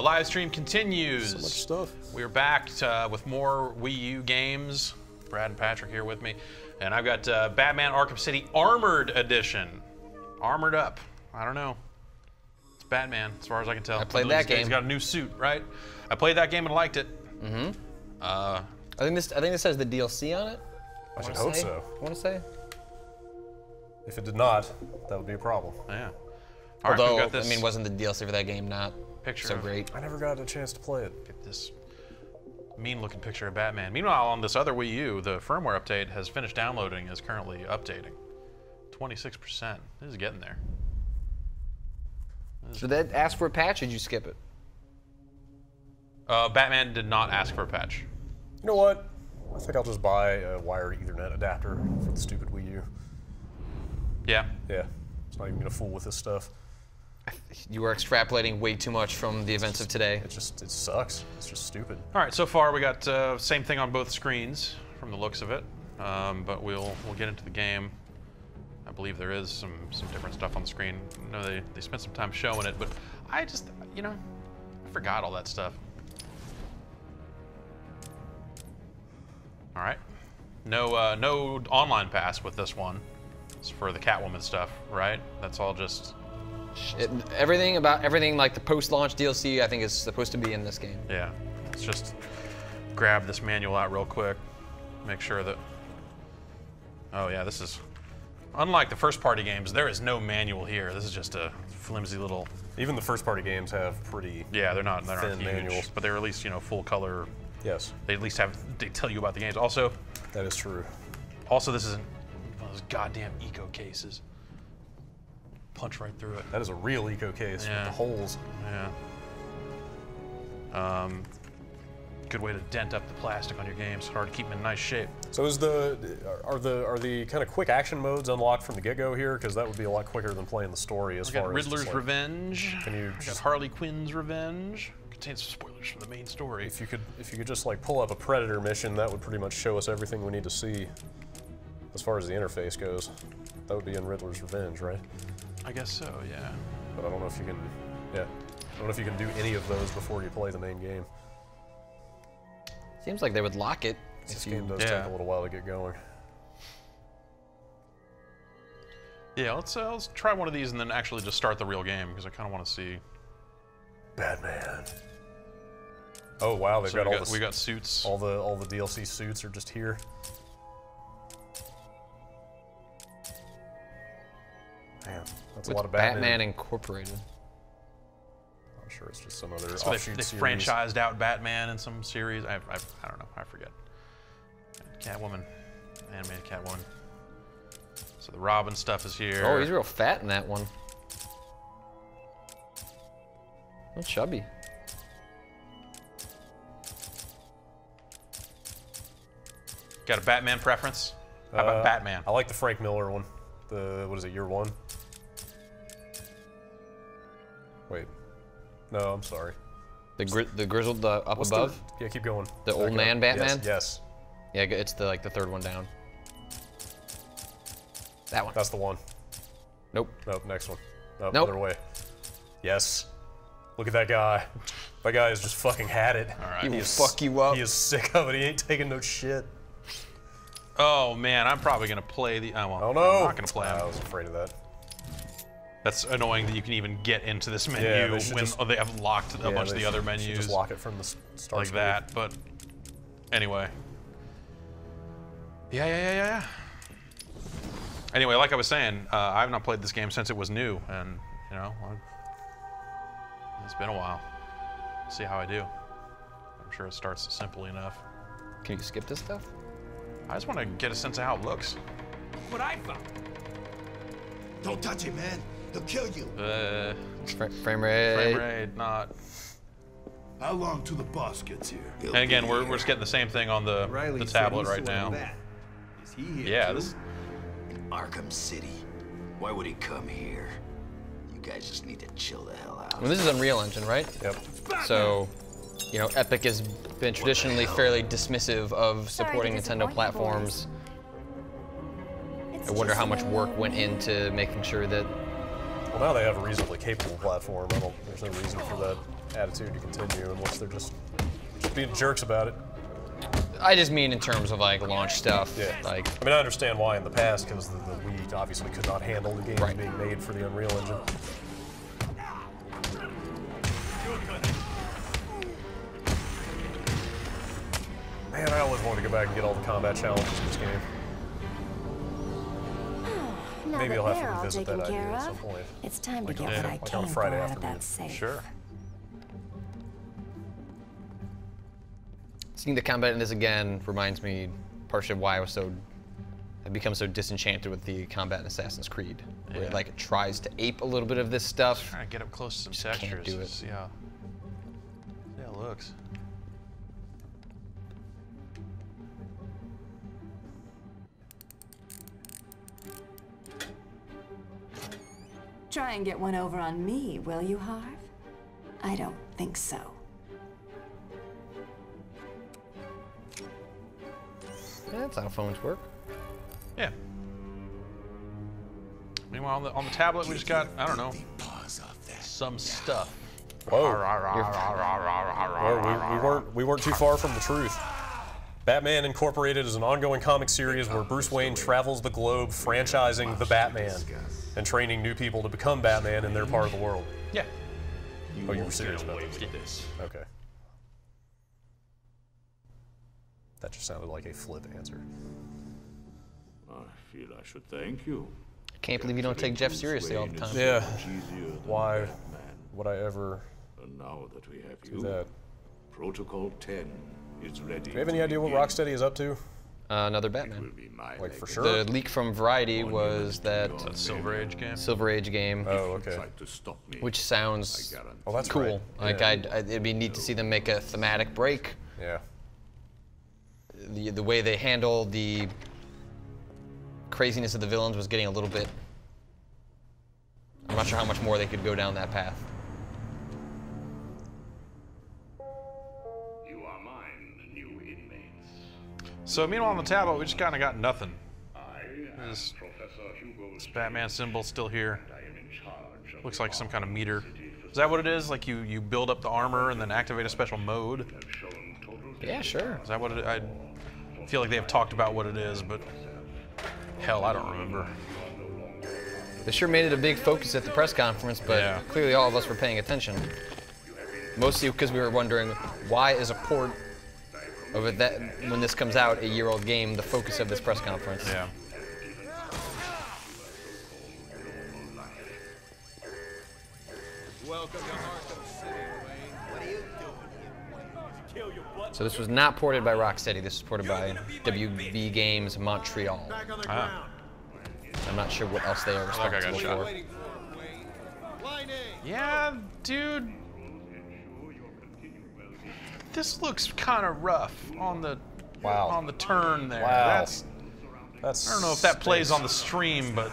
live stream continues. So much stuff. We're back with more Wii U games. Brad and Patrick here with me. And I've got Batman Arkham City Armored Edition. Armored up. I don't know. It's Batman, as far as I can tell. I played that game. He's got a new suit, right? I played that game and liked it. Mm-hmm. I think this has the DLC on it. I should hope so. I want to say. If it did not, that would be a problem. Yeah. Although, got this I mean, wasn't the DLC for that game not so great? I never got a chance to play it. Get this mean-looking picture of Batman. Meanwhile, on this other Wii U, the firmware update has finished downloading, is currently updating. 26%. This is getting there. Did that ask for a patch, or did you skip it? Batman did not ask for a patch. You know what? I think I'll just buy a wired Ethernet adapter for the stupid Wii U. Yeah? Yeah. It's not even gonna fool with this stuff. You are extrapolating way too much from the events of today. It sucks. It's just stupid. All right, so far we got same thing on both screens from the looks of it, but we'll get into the game. I believe there is some different stuff on the screen. I know they spent some time showing it, but I just, you know, I forgot all that stuff. All right, no online pass with this one. It's for the Catwoman stuff, right? That's all just... Everything like the post-launch DLC, I think is supposed to be in this game. Yeah, let's just grab this manual out real quick. Make sure that... Oh yeah, this is... Unlike the first-party games, there is no manual here. This is just a flimsy little... Even the first-party games have pretty they're not huge, manuals, but they're at least, you know, full color. Yes. They at least they tell you about the games. Also... That is true. Also, this is one of those goddamn eco cases. Punch right through it. That is a real eco case with the holes. Yeah. Good way to dent up the plastic on your games. Hard to keep them in nice shape. So are the kind of quick action modes unlocked from the get-go here? Because that would be a lot quicker than playing the story as far as Riddler's Revenge. I got Harley Quinn's Revenge. Contains some spoilers from the main story. If you could just like pull up a Predator mission, that would pretty much show us everything we need to see as far as the interface goes. That would be in Riddler's Revenge, right? I guess so, yeah. But I don't know if you can, I don't know if you can do any of those before you play the main game. Seems like they would lock it. This game does take a little while to get going. Yeah, let's try one of these and then actually just start the real game because I kind of want to see. Batman. Oh wow, they've got all the. We got suits. All the DLC suits are just here. Man, that's a lot of Batman. Batman Incorporated. I'm sure it's just some other so offshoot they series. franchised out Batman in some series. I don't know. I forget. Catwoman, animated Catwoman. So the Robin stuff is here. Oh, he's real fat in that one. Real chubby. Got a Batman preference? How about Batman? I like the Frank Miller one. The, what is it, Year One? Wait. No, I'm sorry. The grizzled up above? Yeah, keep going. The old man Batman? Yes. Yeah, it's the third one down. That one. That's the one. Nope. Nope, next one. Nope, nope. Other way. Yes. Look at that guy. That guy has just fucking had it. All right. He will fuck you up. He is sick of it. He ain't taking no shit. Oh man, I'm probably gonna play the. Oh, well, oh no! I'm not gonna play. I was afraid of that. That's annoying that you can even get into this menu when they have locked a bunch of the other menus. Just lock it from the start. Like that, but anyway. Yeah. Anyway, like I was saying, I have not played this game since it was new, and you know, it's been a while. See how I do. I'm sure it starts simply enough. Can you skip this stuff? I just want to get a sense of how it looks. What I found. Don't touch it, man. He'll kill you. Frame rate. Frame rate, not. How long till the boss gets here? And again, we're just getting the same thing on the tablet right now. Is he here yeah, too? this. In Arkham City. Why would he come here? You guys just need to chill the hell out. Well, this is Unreal Engine, right? Yep. So, you know, Epic has been traditionally fairly dismissive of supporting Nintendo platforms. I wonder how much work went into making sure that Well, now they have a reasonably capable platform. There's no reason for that attitude to continue unless they're just being jerks about it. I just mean in terms of like launch stuff. Yeah. Like, I mean, I understand why in the past, because the Wii obviously could not handle the games being made for the Unreal Engine. Man, I always wanted to go back and get all the combat challenges in this game. Maybe I'll have to revisit that idea at some point. It's time to Like get on- what I like can on a Friday out of afternoon. that safe. Sure. seeing the combat in this again reminds me partially of why I've become so disenchanted with the combat in Assassin's Creed. Where it like tries to ape a little bit of this stuff. Trying to get up close to some Just textures. can't do it. See how it looks. Try and get one over on me, will you, Harv? I don't think so. Yeah, that's how phones work. Yeah. Meanwhile, on the tablet, we just got, I don't know, some stuff. Whoa. We weren't too far from the truth. Batman Incorporated is an ongoing comic series where Bruce Wayne travels the globe franchising the Batman and training new people to become Batman in their part of the world. Yeah. Oh, you were serious about this? This. Okay. That just sounded like a flip answer. I feel I should thank you. Can't believe you don't take Jeff seriously all the time. Yeah. Easier than Why Batman. would I ever And now that we have do you, that? Protocol 10 is ready. Do you have any idea what Rocksteady is up to? Another Will Batman. be my Like, for legacy. sure? The leak from Variety was that That Silver Age game. Silver Age game, Oh, okay. Tried to stop me. which sounds Guarantee. Oh, that's cool. right. Like Yeah. it'd be neat to see them make a thematic break. Yeah. The way they handle the craziness of the villains was getting a little bit. I'm not sure how much more they could go down that path. You are mine, new inmates. So meanwhile, on the tablet, we just kind of got nothing. I am This Professor Hugo. Batman symbol still here. I am in charge of Looks like some kind of meter. Is that what it is? Like you build up the armor and then activate a special mode? shown total Yeah, sure. Is that what it? I feel like they have talked about what it is, but hell, I don't remember. They sure made it a big focus at the press conference, but Yeah. clearly all of us were paying attention. Mostly because we were wondering, why is a port of it that, when this comes out, a year-old game, the focus of this press conference? Yeah. Welcome to Arkham City, Wayne. What are you doing here? So this was not ported by Rocksteady. This was ported by WB Games Montreal. Back on the Ah. ground. I'm not sure what else they are like I got responsible shot. for. Waiting for it, Wayne. Line A. Yeah, dude. This looks kind of rough on the turn there. Wow. That's I don't know if that plays on the stream, but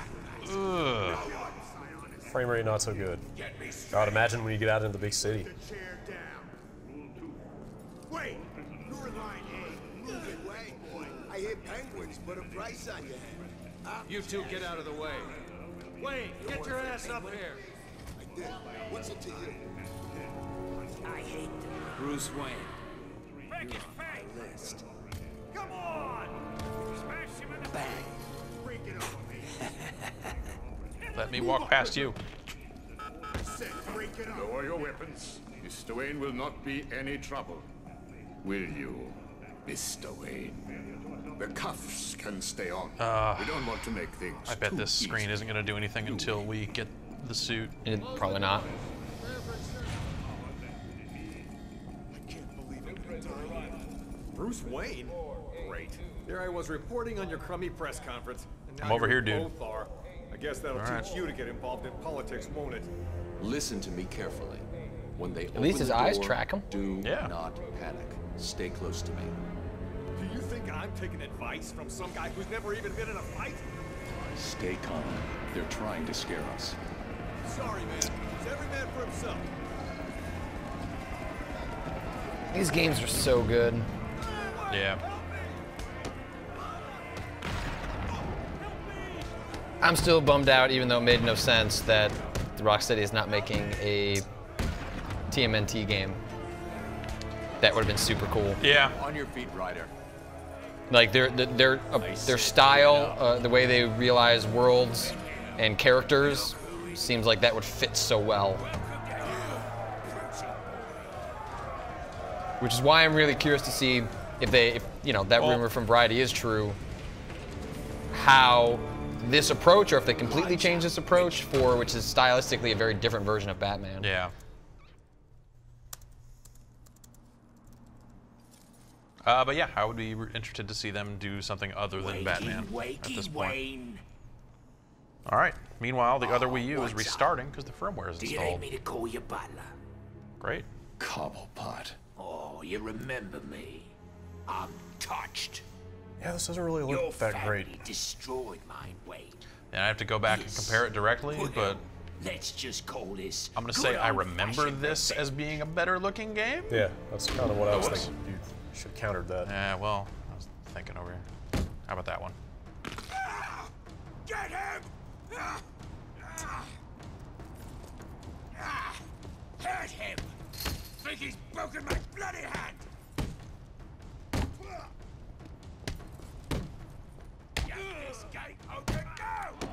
ugh. Frame rate not so good. God, imagine when you get out into the big city. Chair down. Wait, you're in line A. Move it, Wayne. I hear penguins put a price on your head. You two get out of the way. Wayne, get your ass up here. I did. What's it to you? I hate Bruce Wayne. Break his face. Come on! Smash him in the bang. Break it over me. Let me walk past you. I said break it over. Lower your weapons. Mr. Wayne will not be any trouble. Will you, Mr. Wayne? The cuffs can stay on. We don't want to make things I bet too this screen easy. isn't going to do anything until we get the suit. Probably not. I can't believe it. Bruce Wayne? Great. There I was reporting on your crummy press conference. And now I'm over you're here, dude. both are. I guess that'll All teach right. you to get involved in politics, won't it? Listen to me carefully. When they At least his eyes track him. Do Yeah. not panic. Stay close to me. Do you think I'm taking advice from some guy who's never even been in a fight? Stay calm. They're trying to scare us. Sorry, man. It's every man for himself. These games are so good. Yeah. I'm still bummed out, even though it made no sense, that Rocksteady is not making a TMNT game. That would have been super cool. Yeah. On your feet, Ryder. Like their style, the way they realize worlds and characters, seems like that would fit so well. Which is why I'm really curious to see if that rumor from Variety is true, how this approach, or if they completely change this approach for, which is stylistically a very different version of Batman. Yeah. But yeah, I would be interested to see them do something other than Batman at this point. All right. Meanwhile, the other Wii U is restarting because the firmware is installed. Do you need me to call you butler? Great. Cobblepot. Oh, you remember me? I'm touched. Yeah, this doesn't really look that great. Your destroyed mine, Wayne. And I have to go back and compare it directly, but let's just call this. I'm gonna say I remember this as being a better looking game. Yeah, that's kind of what I was thinking. You should have countered that. Yeah, well, I was thinking over here. How about that one? Get him! Hurt him! Think he's broken my bloody hand! Get this gate open, go!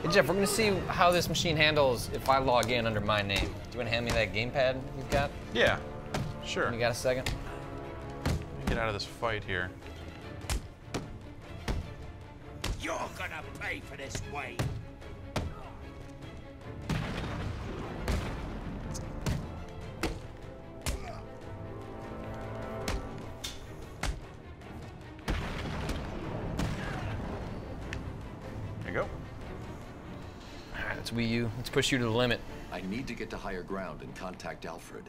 Hey Jeff, we're gonna see how this machine handles if I log in under my name. Do you wanna hand me that gamepad you've got? Yeah, sure. You got a second? Let me get out of this fight here. You're gonna pay for this, Wayne. There you go. All right, it's Wii U. Let's push you to the limit. I need to get to higher ground and contact Alfred.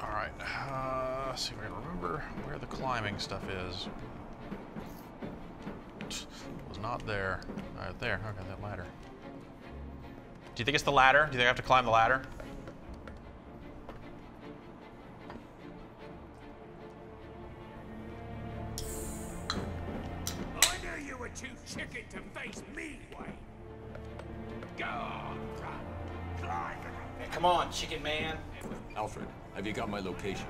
All right. Let's see if I can remember where the climbing stuff is. It was not there. Right there. Okay, that ladder. Do you think it's the ladder? Do you think I have to climb the ladder? I knew you were too chicken to face me, Wayne. Go on, run. Climb. Come on, chicken man. Alfred, have you got my location?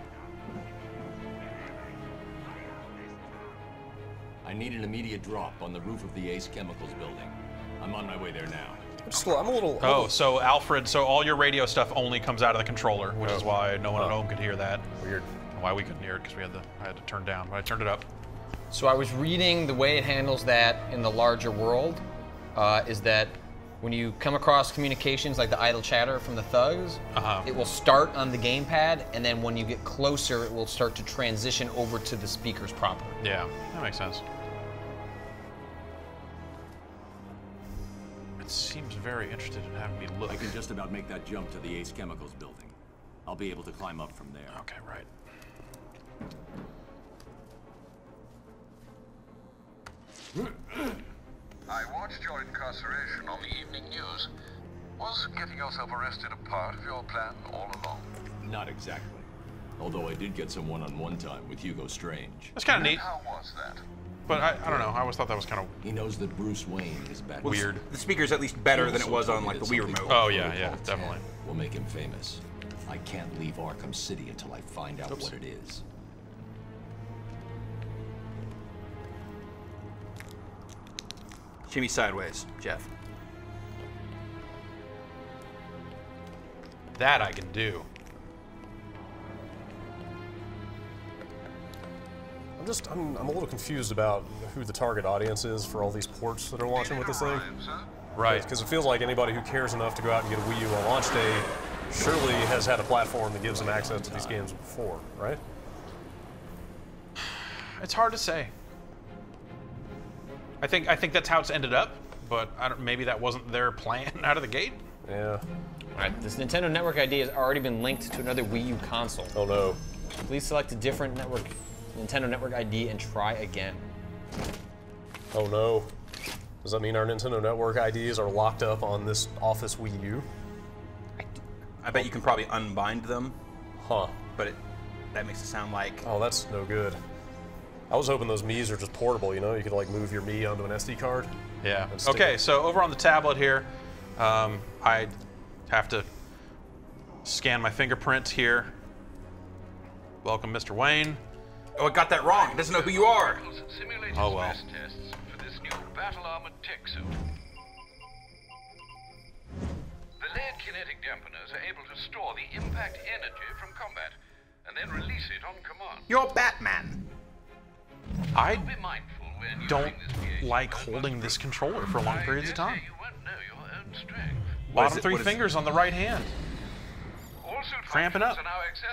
I need an immediate drop on the roof of the Ace Chemicals building. I'm on my way there now. I'm a little. Oh, so Alfred, so all your radio stuff only comes out of the controller, which is why no one at home could hear that. Weird. Why we couldn't hear it, because I had to turn down, but I turned it up. So I was reading the way it handles that in the larger world, is that when you come across communications like the idle chatter from the thugs, it will start on the gamepad, and then when you get closer, it will start to transition over to the speakers proper. Yeah, that makes sense. It seems very interested in having me look. I can just about make that jump to the Ace Chemicals building. I'll be able to climb up from there. Okay, right. I watched your incarceration on the evening news. Was getting yourself arrested a part of your plan all along? Not exactly. Although I did get some one-on-one time with Hugo Strange. That's kind of neat. How was that? But I don't know. I always thought that was kind of He knows that Bruce Wayne is Batman. weird. The speaker's at least better than it was on like the Wii remote. Oh yeah, yeah, definitely. Will make him famous. I can't leave Arkham City until I find out what it is. Shimmy sideways, Jeff. That I can do. I'm a little confused about who the target audience is for all these ports that are launching with this thing. Right. Because it feels like anybody who cares enough to go out and get a Wii U on launch day surely has had a platform that gives them access to these games before, right? It's hard to say. I think that's how it's ended up, but maybe that wasn't their plan out of the gate. Yeah. All right, this Nintendo Network ID has already been linked to another Wii U console. Oh no. Please select a different Nintendo Network ID and try again. Oh no. Does that mean our Nintendo Network IDs are locked up on this Office Wii U? I bet you can probably unbind them. Huh. But that makes it sound like. Oh, that's no good. I was hoping those Mii's are just portable, you know? You could like move your Mii onto an SD card. Yeah. Okay, so over on the tablet here, I have to scan my fingerprint here. Welcome, Mr. Wayne. Oh, I got that wrong. It doesn't know who you are. Oh, well. Tests for this new battle-armored tech suit. The layered kinetic dampeners are able to store the impact energy from combat and then release it on command. You're Batman. I don't like holding this controller for long periods of time. Bottom three fingers on the right hand. Cramping up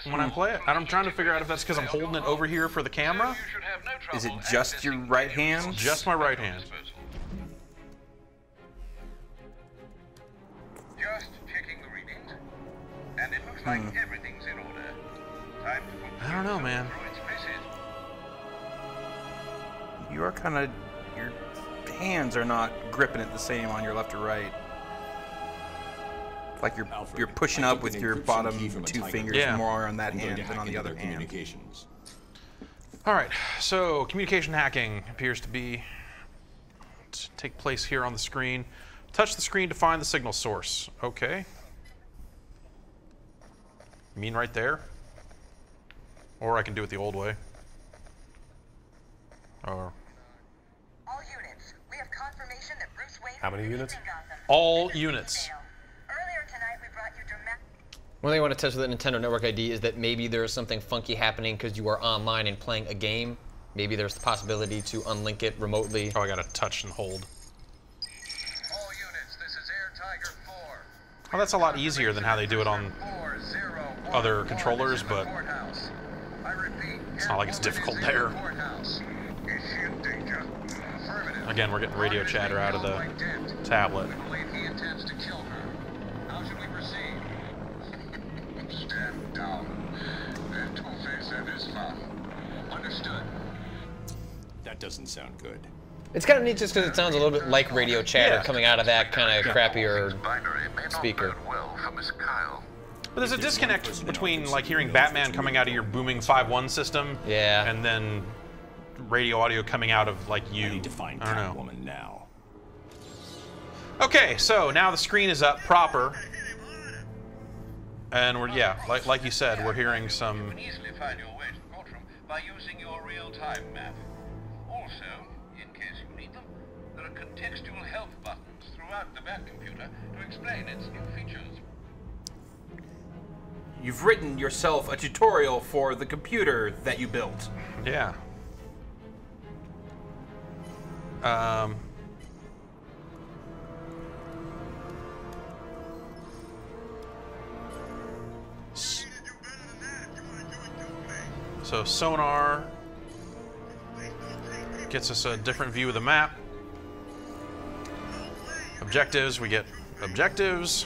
when I play it. I'm trying to figure out if that's because I'm holding it over here for the camera. Is it just your right hand? Just my right hand. Just checking the readings, and it looks like everything's in order. Time to put I don't know, man. through its paces. You are kind of, your hands are not gripping it the same on your left or right. Like you're pushing up with your bottom two fingers more on that hand than on the other hand. All right, so communication hacking appears to take place here on the screen. Touch the screen to find the signal source. Okay. You mean right there? Or I can do it the old way. Or all units, we have confirmation that Bruce Wayne how many units? All units. Earlier tonight we brought you dramatic. One thing I want to test with the Nintendo Network ID is that maybe there's something funky happening because you are online and playing a game. Maybe there's the possibility to unlink it remotely. Oh, I gotta touch and hold. All units, this is Air Tiger 4. Oh, that's a lot easier than how they do it on other controllers, but it's not like it's difficult there. Again, we're getting radio chatter out of the tablet. He intends to kill her. How should we proceed? Stand down. Two-Face and his fun. Understood. That doesn't sound good. It's kind of neat just because it sounds a little bit like radio chatter coming out of that kind of crappier speaker. But there's a disconnect between like hearing Batman coming out of your booming 5.1 system, and then radio audio coming out of like you. I need to find I don't know. Catwoman now. Okay, so now the screen is up proper, and we're like you said, we're hearing some. You can easily find your way to the courtroom by using your real-time map. Also, in case you need them, there are contextual help buttons throughout the Bat computer to explain its new features. You've written yourself a tutorial for the computer that you built. Yeah. So sonar gets us a different view of the map. Objectives, we get objectives.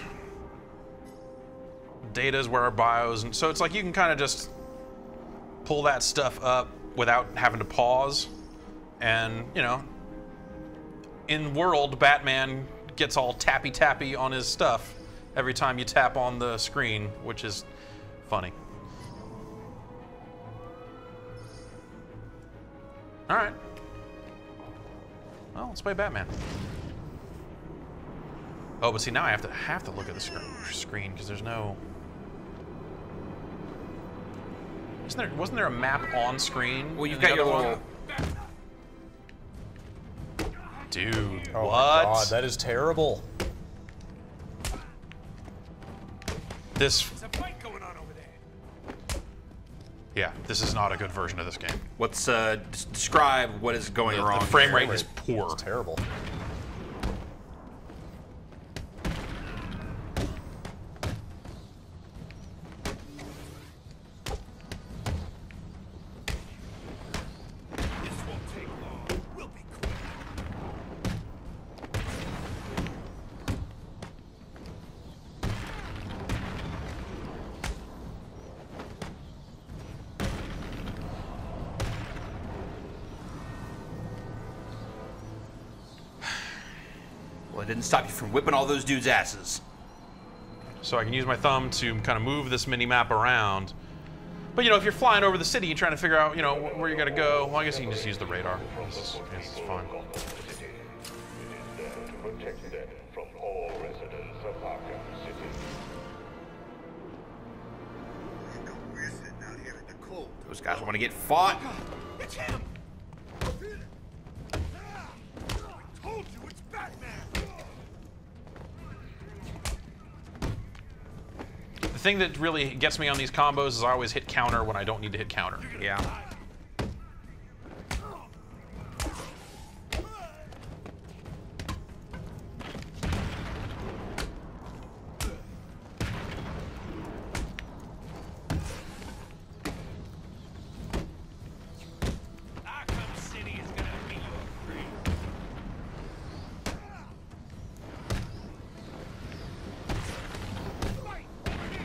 Data is where our bios, and so it's like you can kind of just pull that stuff up without having to pause. And, you know, in world, Batman gets all tappy on his stuff every time you tap on the screen, which is funny. All right. Well, let's play Batman. Oh, but see, now I have to look at the screen because there's no. Wasn't there a map on screen? Well, you've got your little. Dude, oh what? My God, that is terrible. This. Yeah, this is not a good version of this game. What's describe what is going wrong? The frame rate is poor. It's terrible. Well, it didn't stop you from whipping all those dudes' asses. So I can use my thumb to kind of move this mini map around. But, you know, if you're flying over the city, you're trying to figure out, you know, where you got to go. Well, I guess you can just use the radar. This is fine. Protect them from all residents of Arkham City. We're sitting out here in the cold. Those guys want to get fought. It's him! I told you it's Batman! The thing that really gets me on these combos is I always hit counter when I don't need to hit counter. Yeah.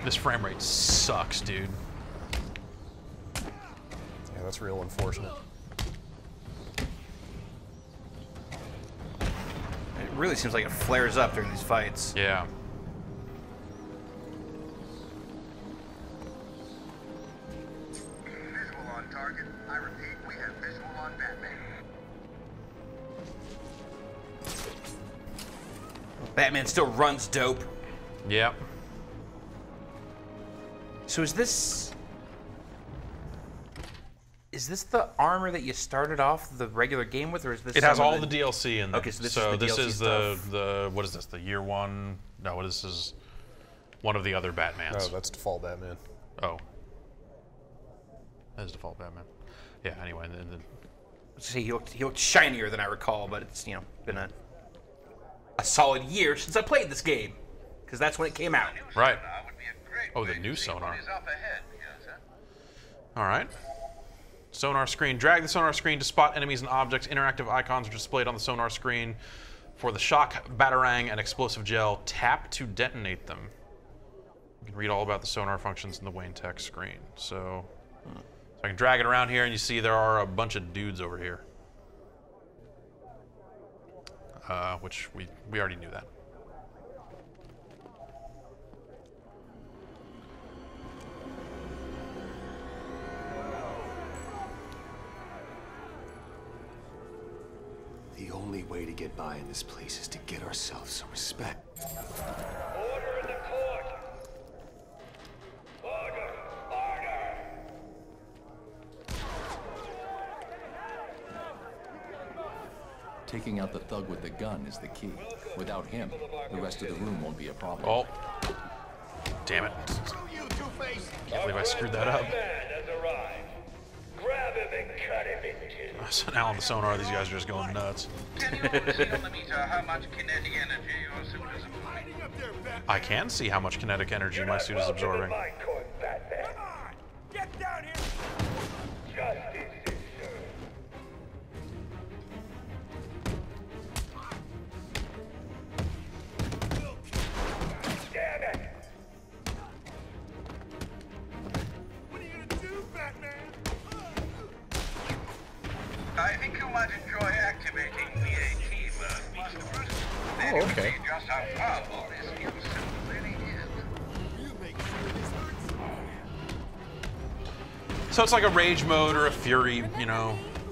This frame rate sucks, dude. Yeah, that's real unfortunate. It really seems like it flares up during these fights. Yeah. Visual on target. I repeat, we have visual on Batman. Batman still runs dope. Yep. So is this the armor that you started off the regular game with, or is this? It has all the DLC in there. Okay, so this is the DLC stuff. the what is this? The year one? No, this is one of the other Batmans. Oh, that's default Batman. Oh, that is default Batman. Yeah. Anyway, See, he looked shinier than I recall, but it's been a solid year since I played this game, because that's when it came out. Right. Oh, the new sonar. All right. Sonar screen. Drag the sonar screen to spot enemies and objects. Interactive icons are displayed on the sonar screen. For the shock, batarang, and explosive gel, tap to detonate them. You can read all about the sonar functions in the Wayne Tech screen. So I can drag it around here, and you see there are a bunch of dudes over here. Which we already knew that. The only way to get by in this place is to get ourselves some respect. Order in the court! Order! Order! Taking out the thug with the gun is the key. Without him, the rest of the room won't be a problem. Oh. Damn it. Can't believe I screwed that up. Grab him and cut him in two. So now on the sonar, these guys are just going nuts. Can you see on the meter how much kinetic energy your suit is absorbing? I can see how much kinetic energy my suit is absorbing. My court, Batman. Come on! Get down here! Justice is served. Damn it! What are you gonna do, Batman? I think you might enjoy activating VAT mode, Mr. Bruce. Then you can okay. see just how powerful this new suit really is. You make sure this hurts. So it's like a rage mode or a fury,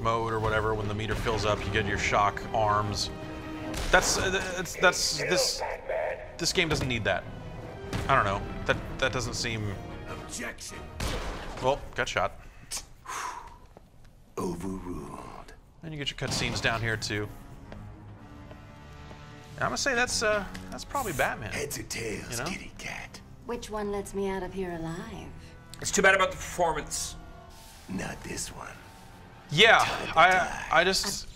mode or whatever. When the meter fills up, you get your shock arms. This game doesn't need that. I don't know. That doesn't seem. Objection. Well, got shot. Overruled. And you get your cutscenes down here too. And I'm gonna say that's probably Batman. Heads or tails, kitty cat. Which one lets me out of here alive? It's too bad about the performance. Not this one. Yeah, I just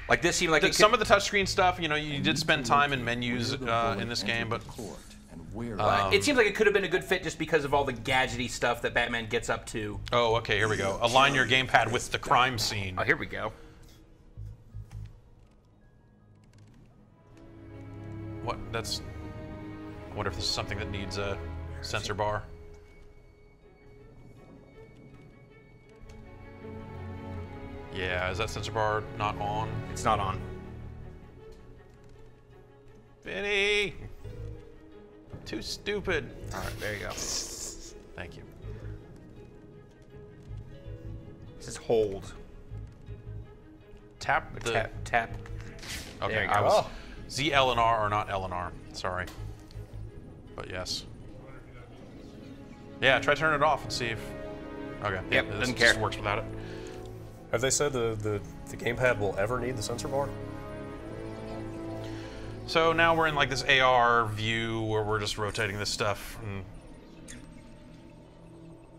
like this seemed like some of the touchscreen stuff. You did spend time in menus in this game, but it seems like it could have been a good fit just because of all the gadgety stuff that Batman gets up to. Oh, okay, here we go. Align your gamepad with the crime scene. Oh, here we go. What? I wonder if this is something that needs a sensor bar. Yeah, is that sensor bar not on? It's not on. Vinny! Too stupid. All right, there you go. Thank you. says hold. Tap the... Tap. Okay, There you I go. was... Z, L, and R are not L and R. Sorry. But yes. Yeah, try turning it off and see if... Okay. Yep, this doesn't just care. works without it. Have they said the gamepad will ever need the sensor bar? So now we're in like this AR view where we're just rotating this stuff, and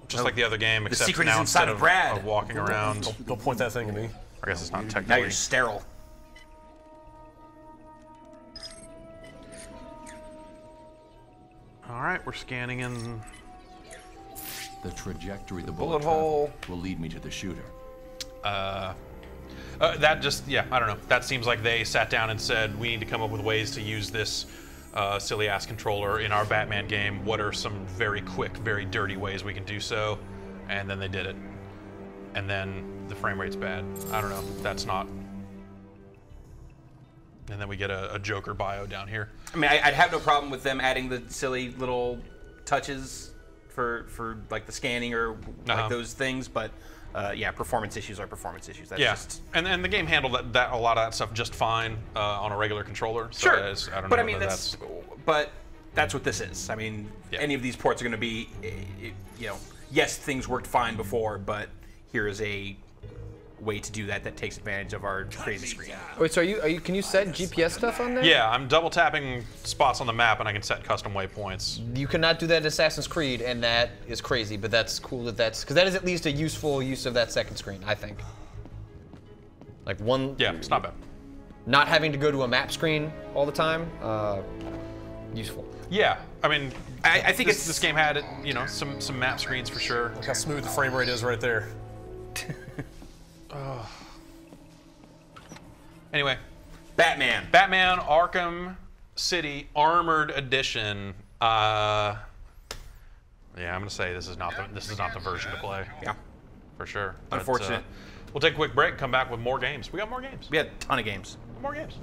just like the other game, The except secret now is inside instead of Brad. of walking around. Don't point that thing at me. I guess it's not Now technically. you're sterile. All right, we're scanning in. The trajectory the Bullet bullet hole will lead me to the shooter. That just, yeah, I don't know. That seems like they sat down and said, we need to come up with ways to use this silly-ass controller in our Batman game. What are some very quick, very dirty ways we can do so? And then they did it. And then the frame rate's bad. I don't know. That's not... And then we get a Joker bio down here. I mean, I'd have no problem with them adding the silly little touches for like the scanning or like those things, but yeah, performance issues are performance issues. That's just... and the game handled that a lot of that stuff just fine on a regular controller. So Sure, I don't but know I mean that's but that's what this is. I mean, any of these ports are going to be, you know, yes, things worked fine before, but here is a way to do that takes advantage of our crazy screen. Wait, so are you? Can you set GPS stuff on there? Yeah, I'm double tapping spots on the map and I can set custom waypoints. You cannot do that in Assassin's Creed, and that is crazy. But that's cool that's because that is at least a useful use of that second screen, I think. Like one. Yeah, it's not bad. Not having to go to a map screen all the time, useful. Yeah, I mean, I think this game had, you know, some map screens for sure. Look how smooth the frame rate is right there. Anyway, Batman Arkham City Armored Edition. Yeah, I'm gonna say this is not the version to play. Yeah, for sure. Unfortunate. But, we'll take a quick break. Come back with more games. We got more games. We had a ton of games. More games.